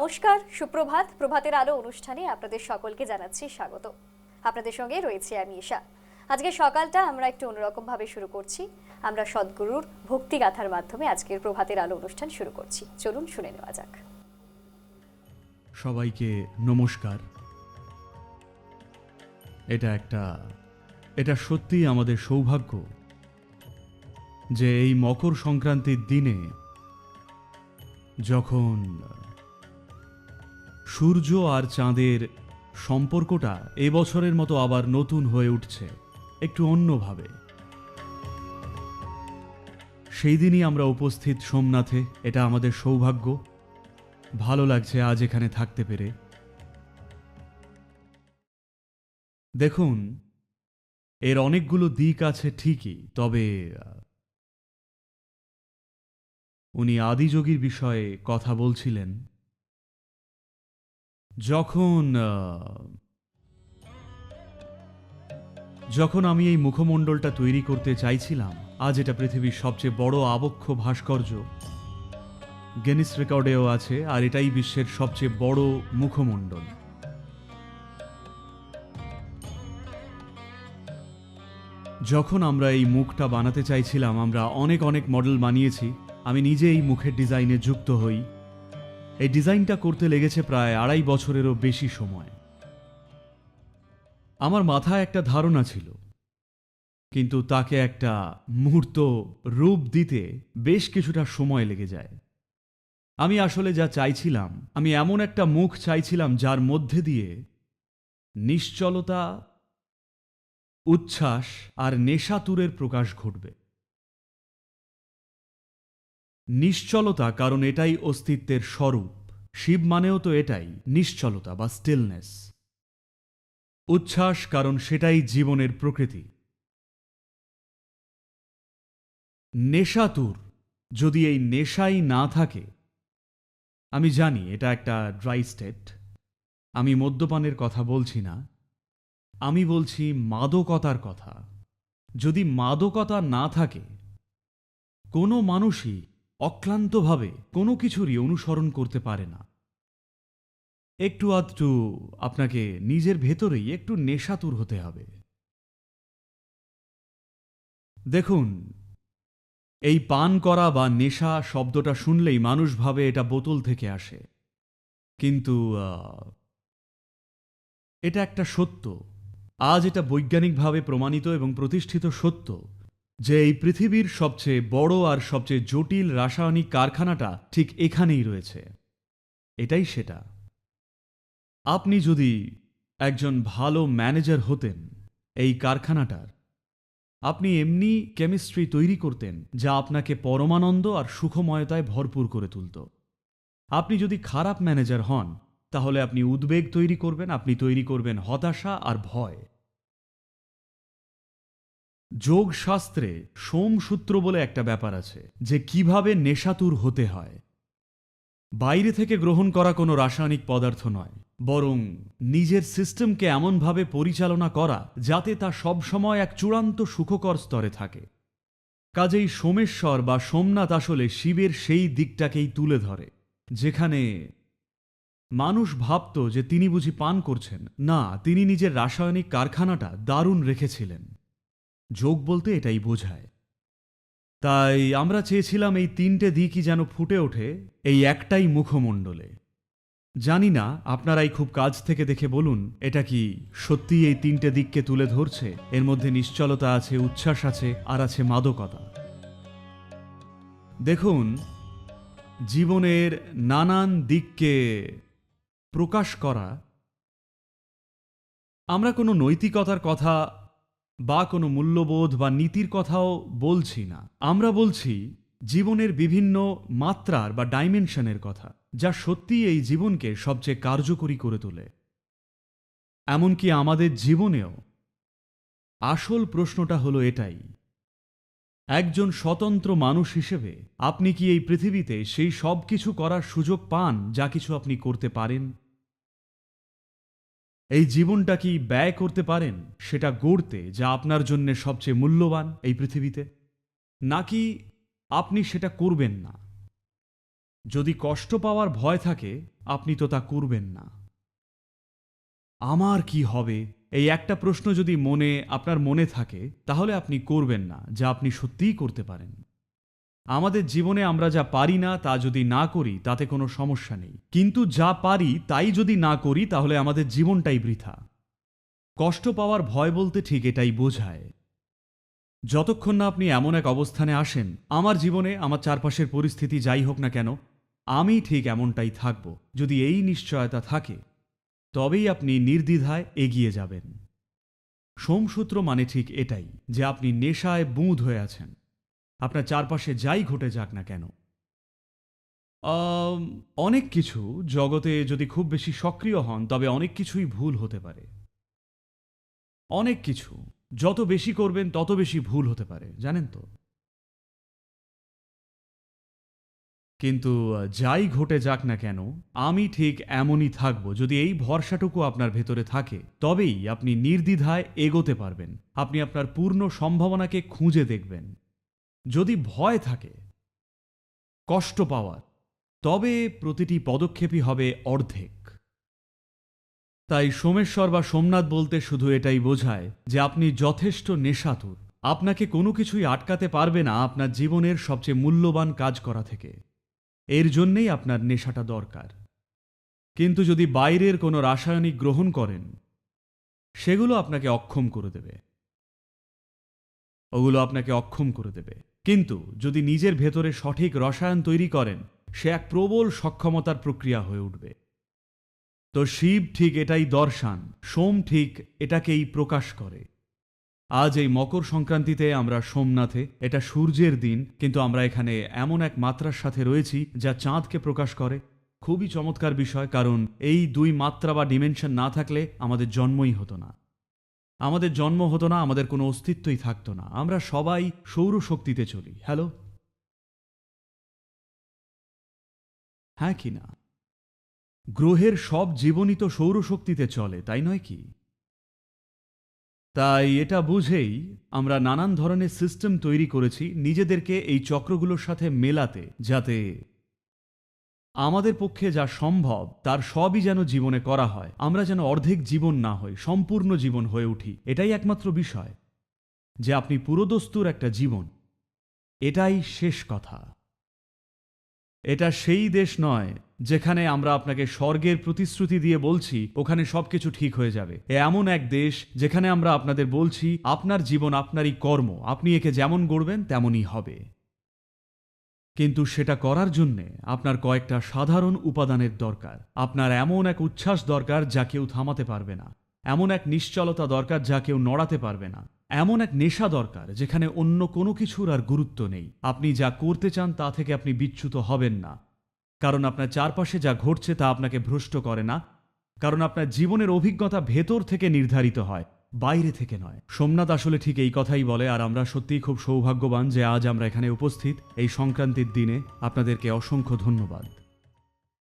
নমস্কার, সুপ্রভাত। প্রভাতের আলো অনুষ্ঠানে আপনাদের সকলকে জানাচ্ছি স্বাগত। আপনাদের সঙ্গে রয়েছে আমি ঈশা। আজকে সকালটা আমরা একটু অন্যরকম ভাবে শুরু করছি। আমরা সদ্গুরুর ভক্তিগাথার মাধ্যমে আজকের প্রভাতের আলো অনুষ্ঠান শুরু করছি। চলুন শুনে নেওয়া যাক। সবাইকে নমস্কার। এটা সত্যিই আমাদের সৌভাগ্য যে এই মকর সংক্রান্তির দিনে যখন সূর্য আর চাঁদের সম্পর্কটা এবছরের মতো আবার নতুন হয়ে উঠছে একটু অন্যভাবে, সেই দিনই আমরা উপস্থিত সোমনাথে। এটা আমাদের সৌভাগ্য। ভালো লাগছে আজ এখানে থাকতে পেরে। দেখুন, এর অনেকগুলো দিক আছে ঠিকই, তবে উনি আদিযোগীর বিষয়ে কথা বলছিলেন। যখন আমি এই মুখমণ্ডলটা তৈরি করতে চাইছিলাম, আজ এটা পৃথিবীর সবচেয়ে বড় আবক্ষ ভাস্কর্য, গিনেস রেকর্ডেও আছে, আর এটাই বিশ্বের সবচেয়ে বড় মুখমণ্ডল। যখন আমরা এই মুখটা বানাতে চাইছিলাম, আমরা অনেক মডেল বানিয়েছি। আমি নিজে এই মুখের ডিজাইনে যুক্ত হই। এই ডিজাইনটা করতে লেগেছে প্রায় 2.5 বছরেরও বেশি সময়। আমার মাথায় একটা ধারণা ছিল, কিন্তু তাকে একটা মূর্ত রূপ দিতে বেশ কিছুটা সময় লেগে যায়। আমি আসলে যা চাইছিলাম, আমি এমন একটা মুখ চাইছিলাম যার মধ্যে দিয়ে নিশ্চলতা, উচ্ছ্বাস আর নেশাতুরের প্রকাশ ঘটবে। নিশ্চলতা, কারণ এটাই অস্তিত্বের স্বরূপ। শিব মানেও তো এটাই, নিশ্চলতা বা স্টিলনেস। উচ্ছ্বাস, কারণ সেটাই জীবনের প্রকৃতি। নেশাতুর, যদি এই নেশাই না থাকে, আমি জানি এটা একটা ড্রাই স্টেট, আমি মদ্যপানের কথা বলছি না, আমি বলছি মাদকতার কথা। যদি মাদকতা না থাকে, কোনো মানুষই অক্লান্তভাবে কোনো কিছুরই অনুসরণ করতে পারে না। একটু আধটু আপনাকে নিজের ভেতরেই একটু নেশাতুর হতে হবে। দেখুন, এই পান করা বা নেশা শব্দটা শুনলেই মানুষ ভাবে এটা বোতল থেকে আসে, কিন্তু এটা একটা সত্য। আজ এটা বৈজ্ঞানিকভাবে প্রমাণিত এবং প্রতিষ্ঠিত সত্য যে এই পৃথিবীর সবচেয়ে বড় আর সবচেয়ে জটিল রাসায়নিক কারখানাটা ঠিক এখানেই রয়েছে। এটাই সেটা। আপনি যদি একজন ভালো ম্যানেজার হতেন এই কারখানাটার, আপনি এমনি কেমিস্ট্রি তৈরি করতেন যা আপনাকে পরমানন্দ আর সুখময়তায় ভরপুর করে তুলত। আপনি যদি খারাপ ম্যানেজার হন, তাহলে আপনি উদ্বেগ তৈরি করবেন, আপনি তৈরি করবেন হতাশা আর ভয়। যোগ শাস্ত্রে সোমসূত্র বলে একটা ব্যাপার আছে, যে কিভাবে নেশাতুর হতে হয়। বাইরে থেকে গ্রহণ করা কোনো রাসায়নিক পদার্থ নয়, বরং নিজের সিস্টেমকে এমনভাবে পরিচালনা করা যাতে তা সবসময় এক চূড়ান্ত সুখকর স্তরে থাকে। কাজেই সোমেশ্বর বা সোমনাথ আসলে শিবের সেই দিকটাকেই তুলে ধরে, যেখানে মানুষ ভাবত যে তিনি বুঝি পান করছেন। না, তিনি নিজের রাসায়নিক কারখানাটা দারুণ রেখেছিলেন। যোগ বলতে এটাই বোঝায়। তাই আমরা চেয়েছিলাম এই 3টে দিকই যেন ফুটে ওঠে এই একটাই মুখমণ্ডলে। জানি না, আপনারাই খুব কাছ থেকে দেখে বলুন, এটা কি সত্যি এই 3টে দিককে তুলে ধরছে? এর মধ্যে নিশ্চলতা আছে, উচ্ছ্বাস আছে, আর আছে মাদকতা। দেখুন, জীবনের নানান দিককে প্রকাশ করা, আমরা কোনো নৈতিকতার কথা বা কোনো মূল্যবোধ বা নীতির কথাও বলছি না। আমরা বলছি জীবনের বিভিন্ন মাত্রার বা ডাইমেনশনের কথা, যা সত্যি এই জীবনকে সবচেয়ে কার্যকরী করে তোলে। এমনকি আমাদের জীবনেও আসল প্রশ্নটা হলো এটাই, একজন স্বতন্ত্র মানুষ হিসেবে আপনি কি এই পৃথিবীতে সেই সব কিছু করার সুযোগ পান যা কিছু আপনি করতে পারেন? এই জীবনটা কি ব্যয় করতে পারেন সেটা গড়তে যা আপনার জন্য সবচেয়ে মূল্যবান এই পৃথিবীতে? নাকি আপনি সেটা করবেন না? যদি কষ্ট পাওয়ার ভয় থাকে আপনি তো তা করবেন না। আমার কি হবে এই একটা প্রশ্ন যদি আপনার মনে থাকে, তাহলে আপনি করবেন না যা আপনি সত্যিই করতে পারেন। আমাদের জীবনে আমরা যা পারি না তা যদি না করি তাতে কোনো সমস্যা নেই, কিন্তু যা পারি তাই যদি না করি তাহলে আমাদের জীবনটাই বৃথা। কষ্ট পাওয়ার ভয় বলতে ঠিক এটাই বোঝায়। যতক্ষণ না আপনি এমন এক অবস্থানে আসেন, আমার জীবনে আমার চারপাশের পরিস্থিতি যাই হোক না কেন আমি ঠিক এমনটাই থাকব, যদি এই নিশ্চয়তা থাকে তবেই আপনি নির্দ্বিধায় এগিয়ে যাবেন। সোমসূত্র মানে ঠিক এটাই, যে আপনি নেশায় বুঁদ হয়ে আছেন। আপনার চারপাশে যাই ঘটে যাক না কেন, অনেক কিছু জগতে যদি খুব বেশি সক্রিয় হন তবে অনেক কিছুই ভুল হতে পারে। অনেক কিছু যত বেশি করবেন তত বেশি ভুল হতে পারে, জানেন তো। কিন্তু যাই ঘটে যাক না কেন আমি ঠিক এমনই থাকব, যদি এই ভরসাটুকু আপনার ভেতরে থাকে তবেই আপনি নির্দ্বিধায় এগোতে পারবেন। আপনি আপনার পূর্ণ সম্ভাবনাকে খুঁজে দেখবেন। যদি ভয় থাকে কষ্ট পাওয়ার, তবে প্রতিটি পদক্ষেপই হবে অর্ধেক। তাই সোমেশ্বর বা সোমনাথ বলতে শুধু এটাই বোঝায় যে আপনি যথেষ্ট নেশাতুর। আপনাকে কোনো কিছুই আটকাতে পারবে না আপনার জীবনের সবচেয়ে মূল্যবান কাজ করা থেকে। এর জন্যেই আপনার নেশাটা দরকার। কিন্তু যদি বাইরের কোনো রাসায়নিক গ্রহণ করেন, সেগুলো আপনাকে অক্ষম করে দেবে। ওগুলো আপনাকে অক্ষম করে দেবে। কিন্তু যদি নিজের ভেতরে সঠিক রসায়ন তৈরি করেন, সে এক প্রবল সক্ষমতার প্রক্রিয়া হয়ে উঠবে। তো শিব ঠিক এটাই দর্শান, সোম ঠিক এটাকেই প্রকাশ করে। আজ এই মকর সংক্রান্তিতে আমরা সোমনাথে, এটা সূর্যের দিন, কিন্তু আমরা এখানে এমন এক মাত্রার সাথে রয়েছি যা চাঁদকে প্রকাশ করে। খুবই চমৎকার বিষয়, কারণ এই দুই মাত্রা বা ডিমেনশন না থাকলে আমাদের জন্মই হতো না। আমাদের জন্ম হতো না, আমাদের কোনো অস্তিত্বই থাকতো না। আমরা সবাই সৌরশক্তিতে চলি। হ্যালো, হ্যাঁ কি না? গ্রহের সব জীবনই তো সৌরশক্তিতে চলে, তাই নয় কি? তাই এটা বুঝেই আমরা নানান ধরনের সিস্টেম তৈরি করেছি নিজেদেরকে এই চক্রগুলোর সাথে মেলাতে, যাতে আমাদের পক্ষে যা সম্ভব তার সবই যেন জীবনে করা হয়। আমরা যেন অর্ধেক জীবন না হই, সম্পূর্ণ জীবন হয়ে উঠি। এটাই একমাত্র বিষয়, যে আপনি পুরোদস্তুর একটা জীবন, এটাই শেষ কথা। এটা সেই দেশ নয় যেখানে আমরা আপনাকে স্বর্গের প্রতিশ্রুতি দিয়ে বলছি ওখানে সবকিছু ঠিক হয়ে যাবে। এমন এক দেশ যেখানে আমরা আপনাদের বলছি আপনার জীবন আপনারই কর্ম, আপনি একে যেমন গড়বেন তেমনই হবে। কিন্তু সেটা করার জন্যে আপনার কয়েকটা সাধারণ উপাদানের দরকার। আপনার এমন এক উচ্ছ্বাস দরকার যা কেউ থামাতে পারবে না, এমন এক নিশ্চলতা দরকার যা কেউ নড়াতে পারবে না, এমন এক নেশা দরকার যেখানে অন্য কোনো কিছুর আর গুরুত্ব নেই। আপনি যা করতে চান তা থেকে আপনি বিচ্যুত হবেন না, কারণ আপনার চারপাশে যা ঘটছে তা আপনাকে ভ্রষ্ট করে না, কারণ আপনার জীবনের অভিজ্ঞতা ভেতর থেকে নির্ধারিত হয়, বাইরে থেকে নয়। সোমনাথ আসলে ঠিক এই কথাই বলে, আর আমরা সত্যিই খুব সৌভাগ্যবান যে আজ আমরা এখানে উপস্থিত এই সংক্রান্তির দিনে। আপনাদেরকে অসংখ্য ধন্যবাদ।